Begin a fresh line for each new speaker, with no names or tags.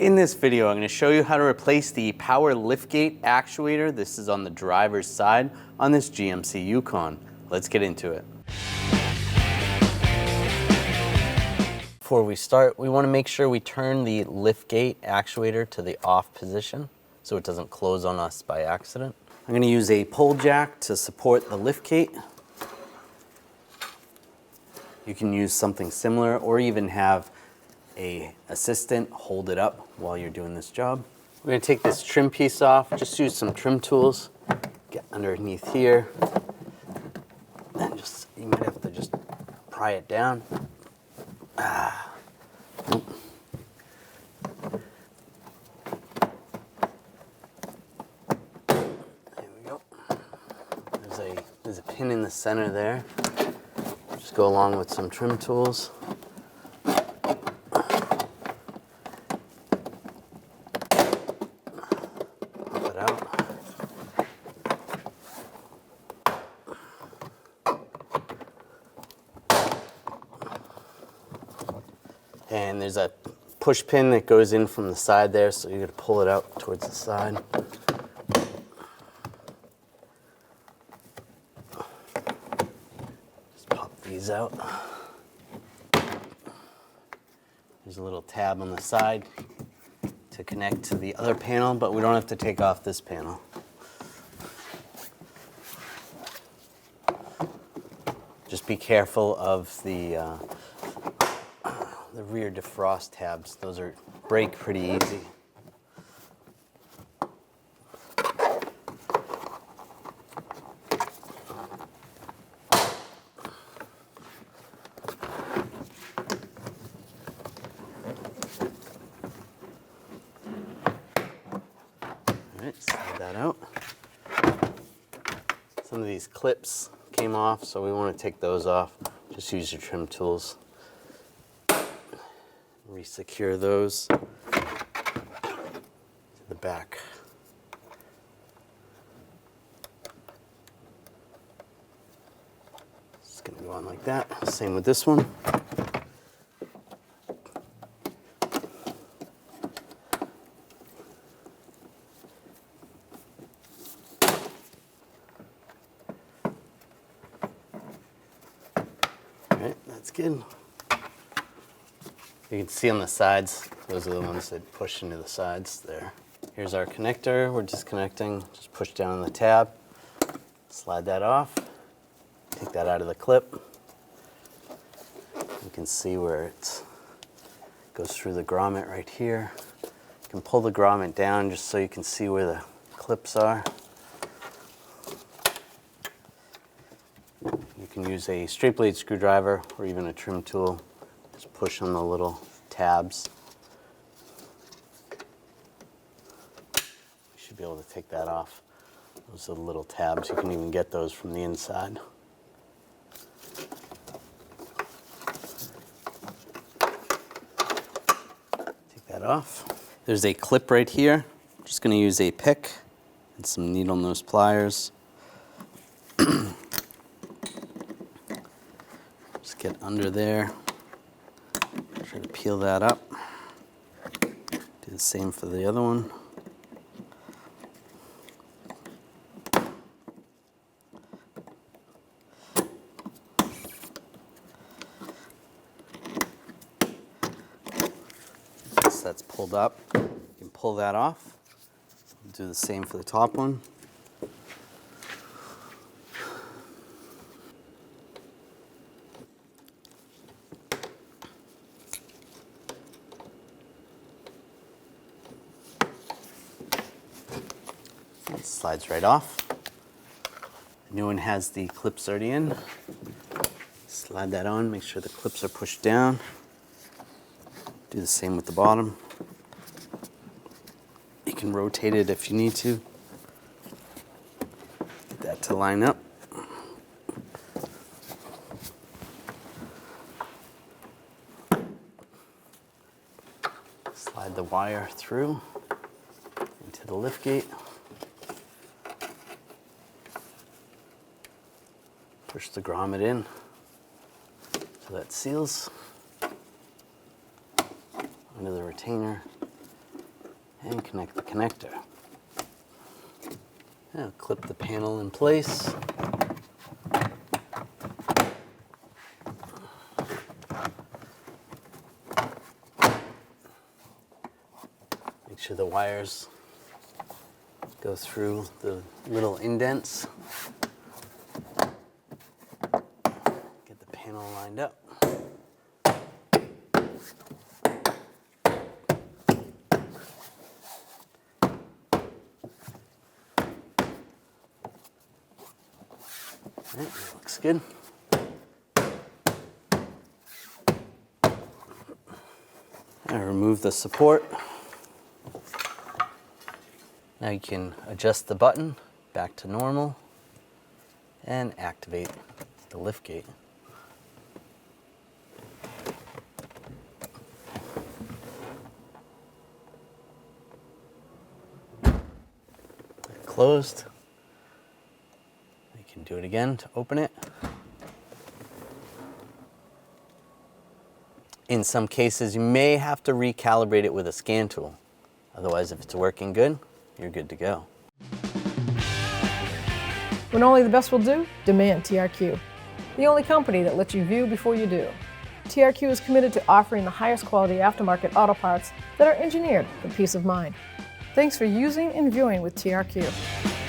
In this video, I'm going to show you how to replace the power liftgate actuator. This is on the driver's side on this GMC Yukon. Let's get into it. Before we start, we want to make sure we turn the liftgate actuator to the off position so it doesn't close on us by accident. I'm going to use a pull jack to support the liftgate. You can use something similar or even have an assistant hold it up while you're doing this job. We're going to take this trim piece off, just use some trim tools, get underneath here, and just, you might have to just pry it down. Nope. There we go. There's a pin in the center there. Just go along with some trim tools. And there's a push pin that goes in from the side there, so you're going to pull it out towards the side. Just pop these out. There's a little tab on the side to connect to the other panel, but we don't have to take off this panel. Just be careful of the rear defrost tabs. Those break pretty easy. Alright, slide that out. Some of these clips came off, so we want to take those off. Just use your trim tools. Resecure those to the back. It's going to go on like that. Same with this one. All right, that's good. You can see on the sides, those are the ones that push into the sides there. Here's our connector. We're disconnecting. Just push down on the tab, slide that off, take that out of the clip. You can see where it goes through the grommet right here. You can pull the grommet down just so you can see where the clips are. You can use a straight blade screwdriver or even a trim tool. Just push on the little tabs. You should be able to take that off. Those are the little tabs. You can even get those from the inside. Take that off. There's a clip right here. I'm just going to use a pick and some needle nose pliers. Just get under there. Try to peel that up. Do the same for the other one. Once that's pulled up, you can pull that off. Do the same for the top one. It slides right off. The new one has the clips already in. Slide that on, make sure the clips are pushed down. Do the same with the bottom. You can rotate it if you need to. Get that to line up. Slide the wire through into the liftgate. Push the grommet in so that seals under the retainer. and connect the connector. Now clip the panel in place. Make sure the wires go through the little indents. Get the panel lined up. All right, that looks good. Now remove the support. Now you can adjust the button back to normal and activate the liftgate. Closed. You can do it again to open it. In some cases, you may have to recalibrate it with a scan tool. Otherwise, if it's working good, you're good to go.
When only the best will do, demand TRQ. The only company that lets you view before you do. TRQ is committed to offering the highest quality aftermarket auto parts that are engineered for peace of mind. Thanks for using and viewing with TRQ.